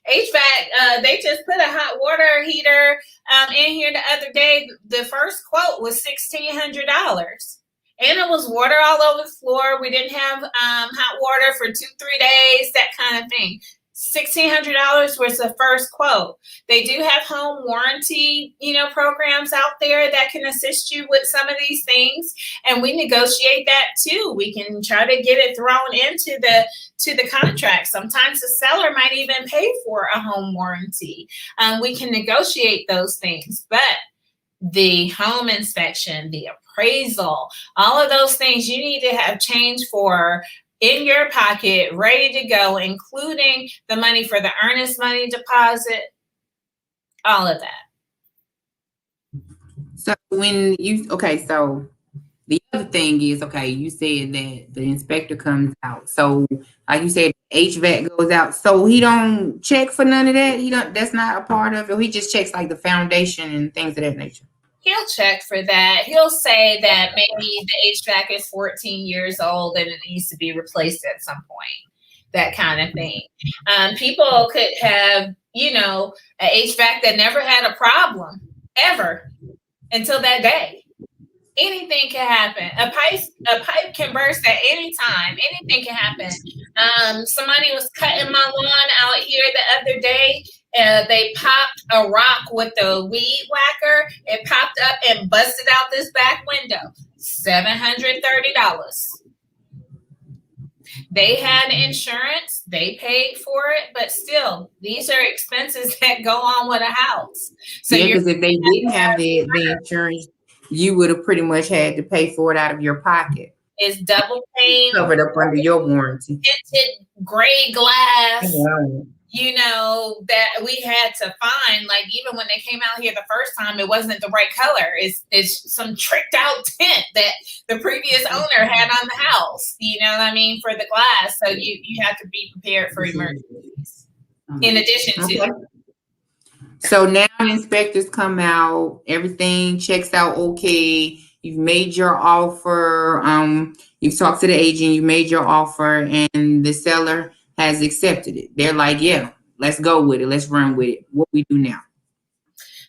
HVAC, they just put a hot water heater in here the other day. The first quote was $1,600. And it was water all over the floor. We didn't have hot water for 2-3 days, that kind of thing. $1,600 was the first quote. They do have home warranty, you know, programs out there that can assist you with some of these things, and we negotiate that too. We can try to get it thrown into the contract. Sometimes the seller might even pay for a home warranty. We can negotiate those things, but the home inspection, the appraisal, all of those things you need to have change for in your pocket, ready to go, including the money for the earnest money deposit, all of that. So so the other thing is, you said that the inspector comes out. So like you said, HVAC goes out. So he don't check for none of that? That's not a part of it? He just checks like the foundation and things of that nature? He'll check for that. He'll say that maybe the HVAC is 14 years old and it needs to be replaced at some point, that kind of thing. People could have, you know, an HVAC that never had a problem ever until that day. Anything can happen. A pipe can burst at any time. Anything can happen. Somebody was cutting my lawn out here the other day. They popped a rock with the weed whacker. It popped up and busted out this back window. $730. They had insurance. They paid for it, but still, these are expenses that go on with a house. So because if they didn't have the insurance, you would have pretty much had to pay for it out of your pocket. It's double pane, covered up under your warranty. Tinted gray glass. Wow. You know, that we had to find, like, even when they came out here the first time, it wasn't the right color. It's some tricked out tint that the previous owner had on the house, you know what I mean, for the glass. So you have to be prepared for emergencies in addition to. So now inspectors come out, everything checks out okay. You've made your offer. You've talked to the agent, you made your offer, and the seller has accepted it. They're like, yeah, let's go with it. Let's run with it. What we do now?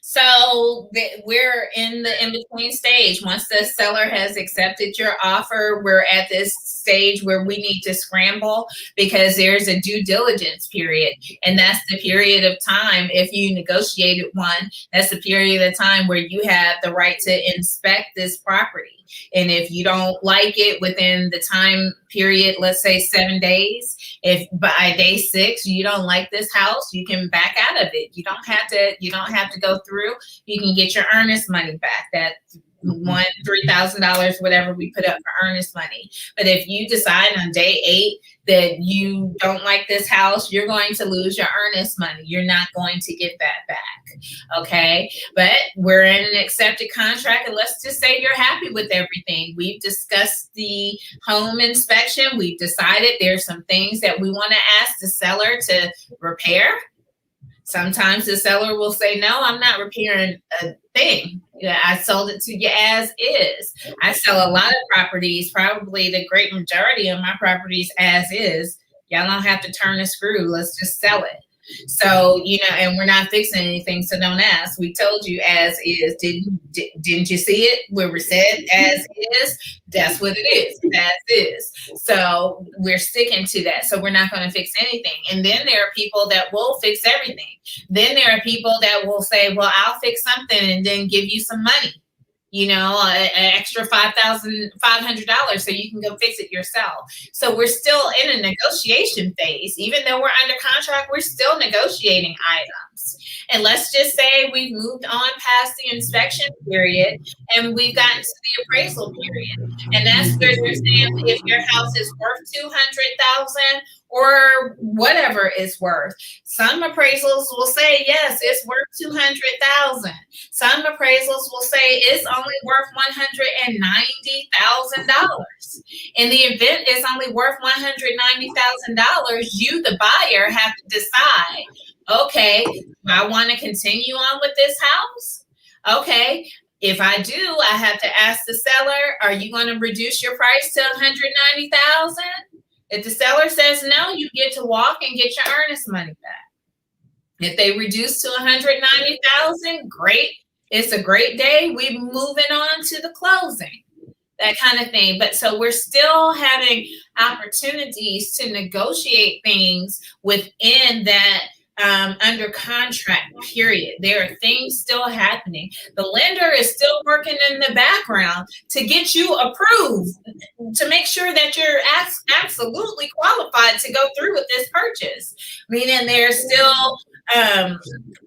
So we're in the in-between stage. Once the seller has accepted your offer, we're at this stage where we need to scramble because there's a due diligence period. And that's the period of time, if you negotiated one, that's the period of time where you have the right to inspect this property. And if you don't like it within the time period, let's say 7 days, if by day 6 you don't like this house, you can back out of it. You don't have to go through. You can get your earnest money back. That $3,000, whatever we put up for earnest money. But if you decide on day 8 that you don't like this house, you're going to lose your earnest money. You're not going to get that back. Okay. But we're in an accepted contract, and let's just say you're happy with everything. We've discussed the home inspection. We've decided there's some things that we want to ask the seller to repair. Sometimes the seller will say, no, I'm not repairing a thing. Yeah, I sold it to you as is. I sell a lot of properties, probably the great majority of my properties as is. Y'all don't have to turn a screw. Let's just sell it. So, you know, and we're not fixing anything, so don't ask. We told you as is. Didn't you see it where we said as is? That's what it is. As is. So we're sticking to that. So we're not going to fix anything. And then there are people that will fix everything. Then there are people that will say, well, I'll fix something and then give you some money. an extra $5,500 so you can go fix it yourself. So we're still in a negotiation phase. Even though we're under contract, we're still negotiating items. And let's just say we've moved on past the inspection period and we've gotten to the appraisal period. And that's where they're saying if your house is worth $200,000 or whatever it's worth. Some appraisals will say, yes, it's worth $200,000. Some appraisals will say it's only worth $190,000. In the event it's only worth $190,000, you, the buyer, have to decide, okay, do I want to continue on with this house? Okay. If I do, I have to ask the seller, are you going to reduce your price to $190,000? If the seller says no, you get to walk and get your earnest money back. If they reduce to $190,000, great. It's a great day. We're moving on to the closing, that kind of thing. But so we're still having opportunities to negotiate things within that under contract period. There are things still happening. The lender is still working in the background to get you approved, to make sure that you're absolutely qualified to go through with this purchase. Meaning they're still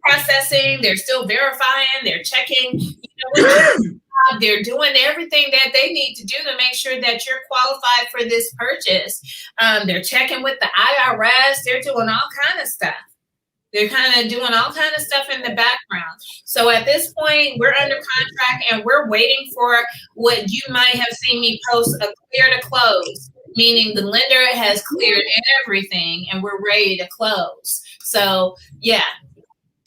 processing, they're still verifying, they're checking, they're doing everything that they need to do to make sure that you're qualified for this purchase. They're checking with the IRS, they're doing all kind of stuff. They're kind of doing all kind of stuff in the background. So at this point, we're under contract and we're waiting for what you might have seen me post, a clear to close, meaning the lender has cleared everything and we're ready to close. So yeah,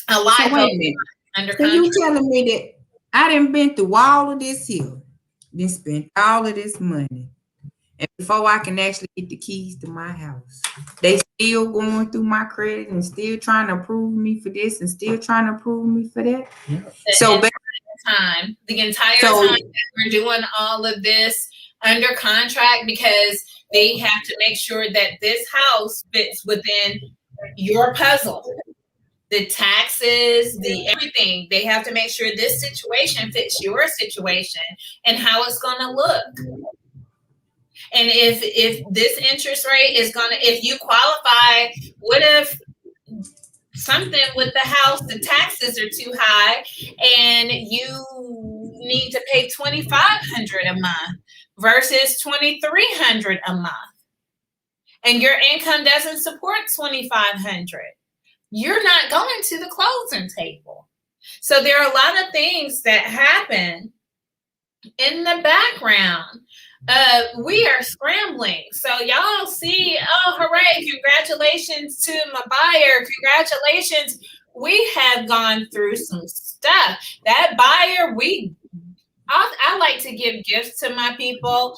a lot So wait a minute. under So contract. you telling me that I done been through all of this here, then spent all of this money, and before I can actually get the keys to my house, they still going through my credit and still trying to approve me for this and still trying to approve me for that. So The entire So- time that we're doing all of this under contract, because they have to make sure that this house fits within your puzzle. The taxes, the everything, they have to make sure this situation fits your situation and how it's going to look. And if this interest rate is going to, if you qualify, what if something with the house, the taxes are too high and you need to pay $2,500 a month versus $2,300 a month, and your income doesn't support $2,500, you're not going to the closing table. So there are a lot of things that happen in the background. We are scrambling. So y'all see, oh, hooray, congratulations to my buyer. Congratulations. We have gone through some stuff. That buyer, I like to give gifts to my people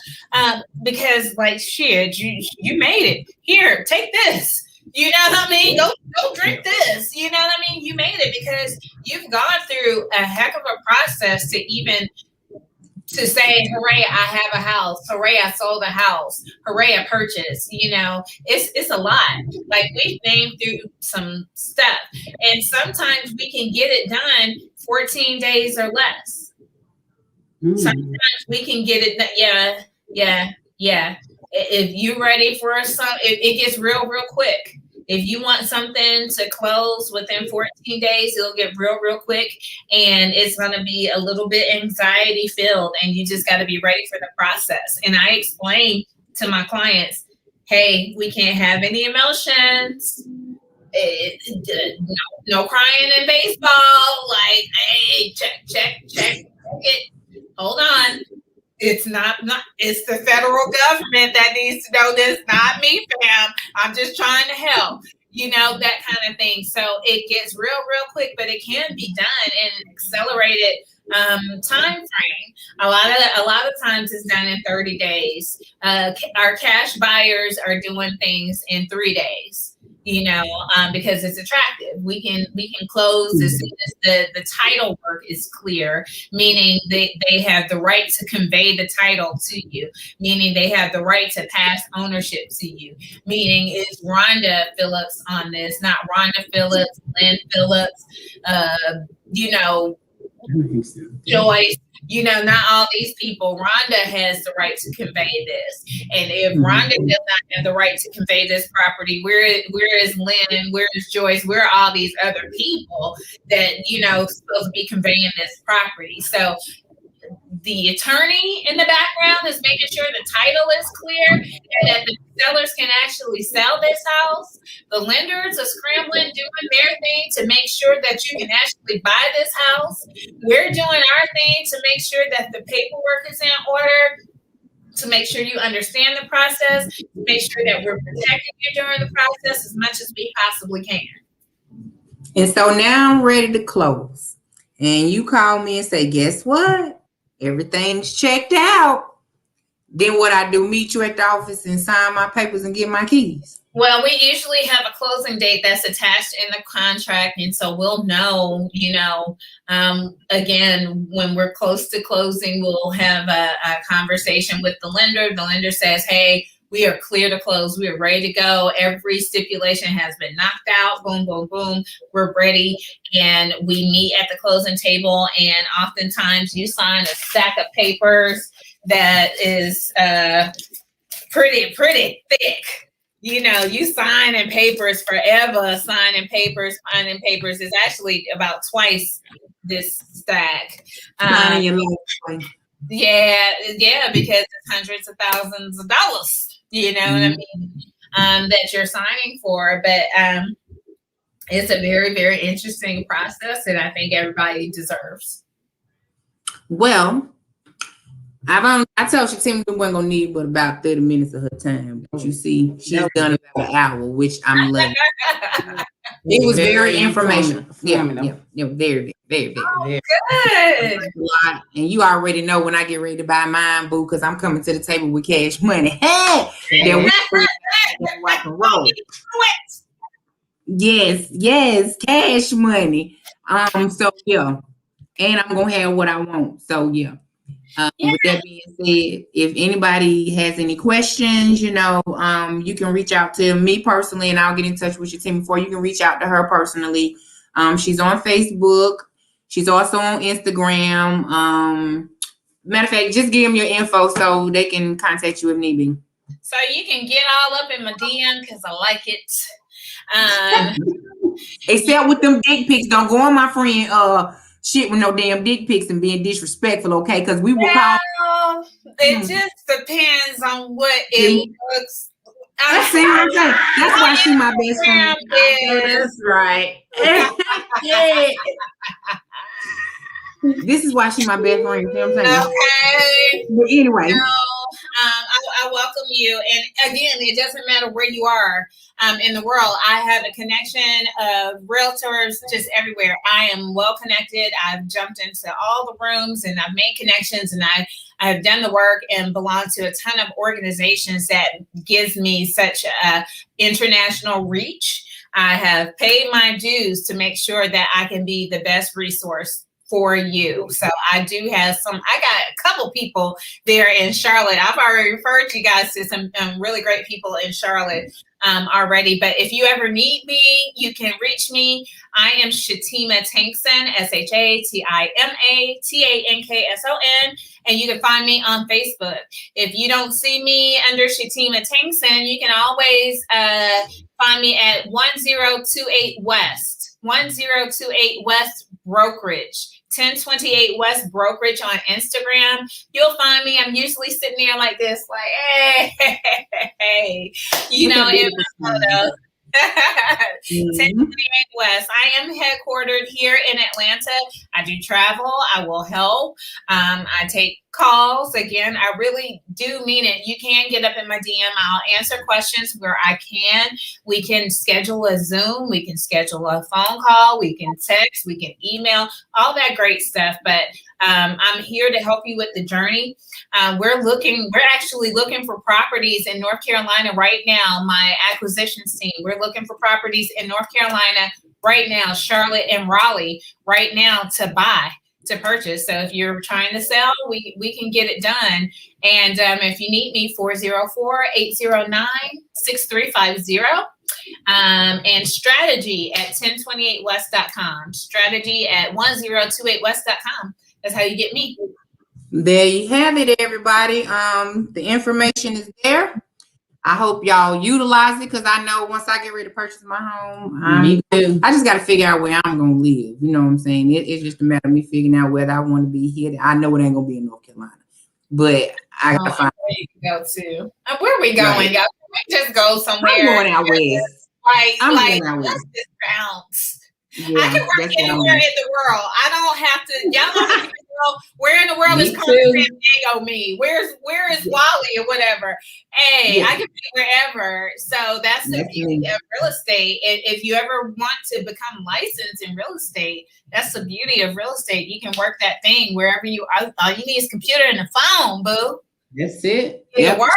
because, like, shit, you made it. Here, take this. You know what I mean? Go drink this. You know what I mean? You made it because you've gone through a heck of a process to even to say, hooray, I have a house. Hooray, I sold a house. Hooray, I purchased. It's a lot. Like, we've been through some stuff. And sometimes we can get it done 14 days or less. Sometimes we can get it done. Yeah. If you're ready for it gets real quick. If you want something to close within 14 days, it'll get real quick, and it's going to be a little bit anxiety filled, and you just got to be ready for the process. And I explain to my clients, hey, we can't have any emotions. No crying in baseball. Like, hey, check it. Hold on. It's not it's the federal government that needs to know this, not me, fam. I'm just trying to help, that kind of thing. So it gets real quick, but it can be done in an accelerated time frame. A lot of times it's done in 30 days. Our cash buyers are doing things in 3 days. Because it's attractive. We can close as soon as the title work is clear, meaning they have the right to convey the title to you, meaning they have the right to pass ownership to you, meaning it's Rhonda Phillips on this, not Rhonda Phillips, Lynn Phillips, Joyce, not all these people. Rhonda has the right to convey this. And if Rhonda does not have the right to convey this property, where is Lynn? Where is Joyce? Where are all these other people that, supposed to be conveying this property? So the attorney in the background is making sure the title is clear and that the sellers can actually sell this house. The lenders are scrambling, doing their thing to make sure that you can actually buy this house. We're doing our thing to make sure that the paperwork is in order, to make sure you understand the process, to make sure that we're protecting you during the process as much as we possibly can. And so now I'm ready to close. And you call me and say, guess what? Everything's checked out. Then what I do, meet you at the office and sign my papers and get my keys. Well, we usually have a closing date that's attached in the contract. And so we'll know, again, when we're close to closing, we'll have a conversation with the lender. The lender says, hey, we are clear to close. We are ready to go. Every stipulation has been knocked out. Boom, boom, boom. We're ready. And we meet at the closing table. And oftentimes you sign a stack of papers that is pretty thick. You signing papers forever, signing papers. Is actually about twice this stack. Yeah, because it's hundreds of thousands of dollars. What I mean? That you're signing for. But it's a very, very interesting process, and I think everybody deserves. Well, I told Shatima we weren't gonna need but about 30 minutes of her time. But you see, she's done about an hour, which I'm loving. It was very informational. Yeah, very, very, very. Good. And you already know when I get ready to buy mine, boo, because I'm coming to the table with cash money. Hey, rock and roll. Yes, cash money. So yeah, and I'm gonna have what I want. So yeah. With that being said, if anybody has any questions, you can reach out to me personally, and I'll get in touch with your team before you can reach out to her personally. She's on Facebook. She's also on Instagram. Matter of fact, just give them your info so they can contact you if need be. So you can get all up in my DM because I like it. Except with them dick pics. Don't go on my friend shit with no damn dick pics and being disrespectful, okay? Because we will call. It just depends on what it looks. I see what I'm saying. That's why she's my best friend. That's right. Yeah. This is why she's my best friend. You know what I'm saying? Okay. But anyway. I welcome you. And again, it doesn't matter where you are in the world. I have a connection of realtors just everywhere. I am well connected. I've jumped into all the rooms and I've made connections, and I have done the work and belong to a ton of organizations that gives me such a international reach. I have paid my dues to make sure that I can be the best resource for you. So I do have I got a couple people there in Charlotte. I've already referred you guys to some really great people in Charlotte already. But if you ever need me, you can reach me. I am Shatima Tankson, SHATIMA and you can find me on Facebook. If you don't see me under Shatima Tankson, you can always find me at 1028 West Brokerage. 1028 West Brokerage on Instagram. You'll find me. I'm usually sitting there like this, like, hey, in my photo. 1028 West. I am headquartered here in Atlanta. I do travel. I will help. I take calls. Again, I really do mean it. You can get up in my DM. I'll answer questions where I can. We can schedule a Zoom. We can schedule a phone call. We can text. We can email. All that great stuff. But I'm here to help you with the journey. We're actually looking for properties in North Carolina right now. My acquisitions team, we're looking for properties in North Carolina right now, Charlotte and Raleigh right now to purchase. So if you're trying to sell, we can get it done. And if you need me, 404-809-6350. And strategy at 1028west.com. Strategy at 1028west.com. That's how you get me. There you have it, everybody. The information is there. I hope y'all utilize it, because I know once I get ready to purchase my home, I just got to figure out where I'm going to live. You know what I'm saying? It's just a matter of me figuring out whether I want to be here. I know it ain't going to be in North Carolina, but I got to find where you can go to. Where are we going, Right. y'all? We just go somewhere. I'm going out west. I'm Like, going out let's west. just bounce. Yeah, I can work that's what I'm anywhere doing. in the world. I don't have to. Y'all don't have to know where in the world Me is Carmen too. San Diego. Where is Wally or whatever? Hey, Yeah. I can be wherever. So that's the That's beauty me. of real estate. And if you ever want to become licensed in real estate, that's the beauty of real estate. You can work that thing wherever you are. All you need is a computer and a phone, boo. That's it. It'll Yep. work.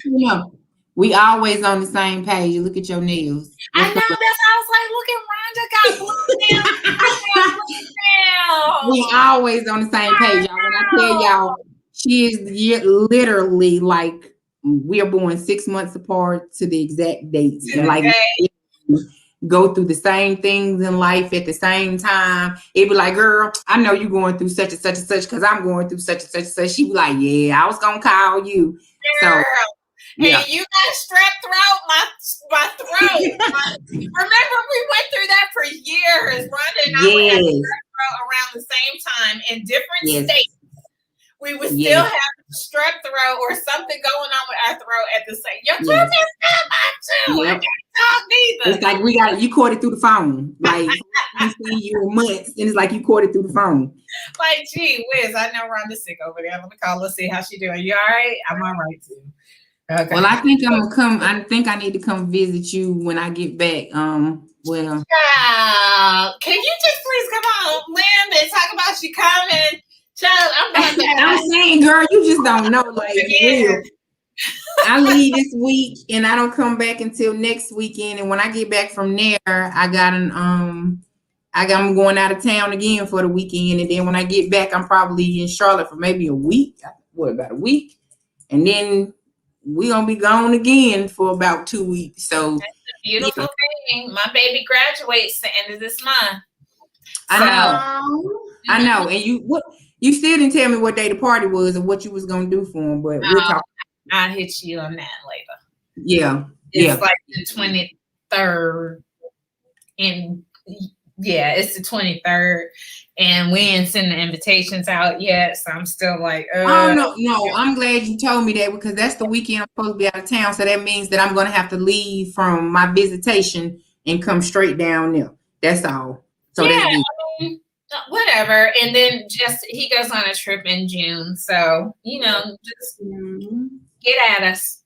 You know, we always on the same page. You look at your nails. I know. That's how I was like, look at Rhonda got blue nails. We always on the same page, y'all. When I tell y'all, she is literally like, we are born 6 months apart to the exact dates. And like, go through the same things in life at the same time. It'd be like, girl, I know you're going through such and such and such because I'm going through such and such and such. She be like, yeah, I was gonna call you. Girl. So yeah. Hey, you got strep throat, my throat. Remember, we went through that for years. Rhonda and I would have Yes. strep throat around the same time in different Yes. states. We would still Yes. have strep throat or something going on with our throat at the same. Your throat Yes. is not mine too. I Yep. can't talk neither. It's like we got you caught it through the phone. Like we see you in months, and it's like you caught it through the phone. Like, gee whiz, I know Rhonda's sick over there. Let me call her, see how she doing. You all right? I'm all right too. Okay. Well, I think I'm gonna come. I think I need to come visit you when I get back. Well, Can you just please come on, Lynn, and talk about you coming? Child, I'm about to I'm saying, girl, you just don't know. Like, Yeah. real. I leave this week and I don't come back until next weekend. And when I get back from there, I'm going out of town again for the weekend. And then when I get back, I'm probably in Charlotte for maybe a week. What, about a week? And then we're gonna be gone again for about 2 weeks. So That's a beautiful thing. My baby graduates the end of this month. I know. And you still didn't tell me what day the party was or what you was gonna do for him, but we'll talk. I'll hit you on that later. Yeah. It's like the 23rd. And yeah, it's the 23rd. And we ain't sending the invitations out yet. So I'm still like, Oh no. I'm glad you told me that, because that's the weekend I'm supposed to be out of town. So that means that I'm gonna have to leave from my visitation and come straight down there. That's all. So yeah, that's good. Whatever. And then just he goes on a trip in June. So, just get at us.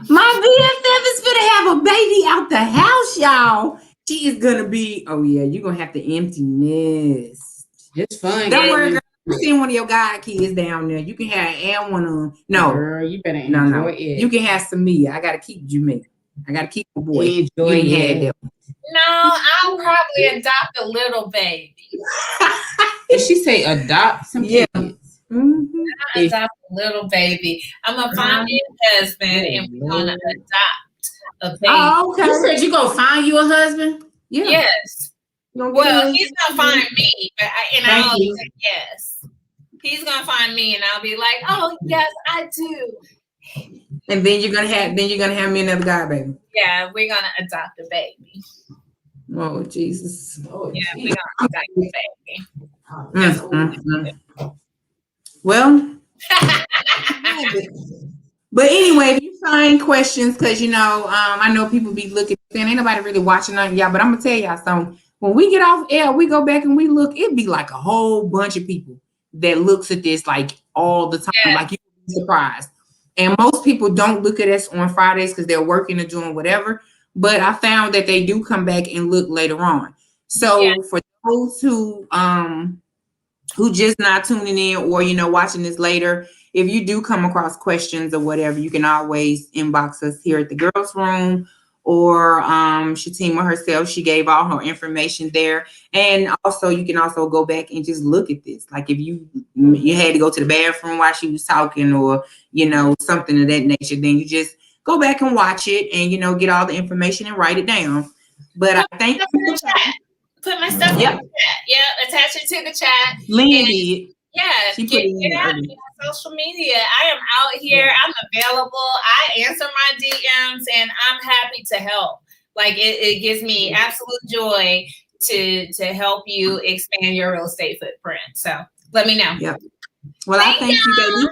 My BFF is gonna have a baby out the house, y'all. She is gonna be, oh yeah, you're gonna have to empty nest. It's fun. Don't worry, girl. You seen one of your god kids down there. You can have and one of them. No, Girl, you better enjoy no. it. You can have Samia. I gotta keep Jamaica. I gotta keep my boy. Enjoy You can it. have that. No, I'll probably adopt a little baby. Did she say adopt some Yeah. kids? Mhm. I'll adopt a little baby. I'm gonna find me a husband and we're gonna adopt a baby. Oh, okay. You said you gonna find you a husband? Yeah. Yes. You gonna Well, get he's gonna find me, but Thank I'll you. say yes. He's gonna find me, and I'll be like, "Oh yes, I do." and then you're gonna have me another guy, baby. Yeah, we're gonna adopt a baby. Oh Jesus. Oh, Yeah, we're gonna adopt a baby. Well, but anyway, if you find questions, because I know people be looking, saying ain't nobody really watching on y'all, but I'm gonna tell y'all something. When we get off air, we go back and we look, it'd be like a whole bunch of people that looks at this like all the time. Yeah. Like, you'd be surprised. And most people don't look at us on Fridays because they're working or doing whatever. But I found that they do come back and look later on. So for those who just not tuning in or watching this later, if you do come across questions or whatever, you can always inbox us here at the Girls Room, or Shatima herself. She gave all her information there. And also you can also go back and just look at this. Like if you had to go to the bathroom while she was talking, or something of that nature, then you just go back and watch it and, you know, get all the information and write it down. But I thank in you. the chat. Put my stuff in the chat. Yeah, attach it to the chat. Lynn did. Yeah, She put it in get out early. on social media. I am out here. I'm available. I answer my DMs, and I'm happy to help. Like it gives me absolute joy to help you expand your real estate footprint. So let me know. Yep. Well, I thank you, baby.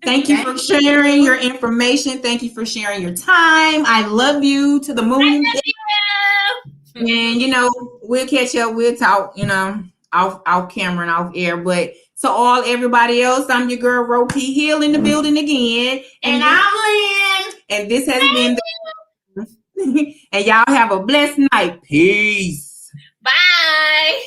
Thank you for sharing your information. Thank you for sharing your time. I love you to the moon. And, you know, we'll catch up. We'll talk, you know, off camera and off air. But to everybody else, I'm your girl, Ro P. Hill, in the building again. And I'm Lynn. And this has been and y'all have a blessed night. Peace. Bye.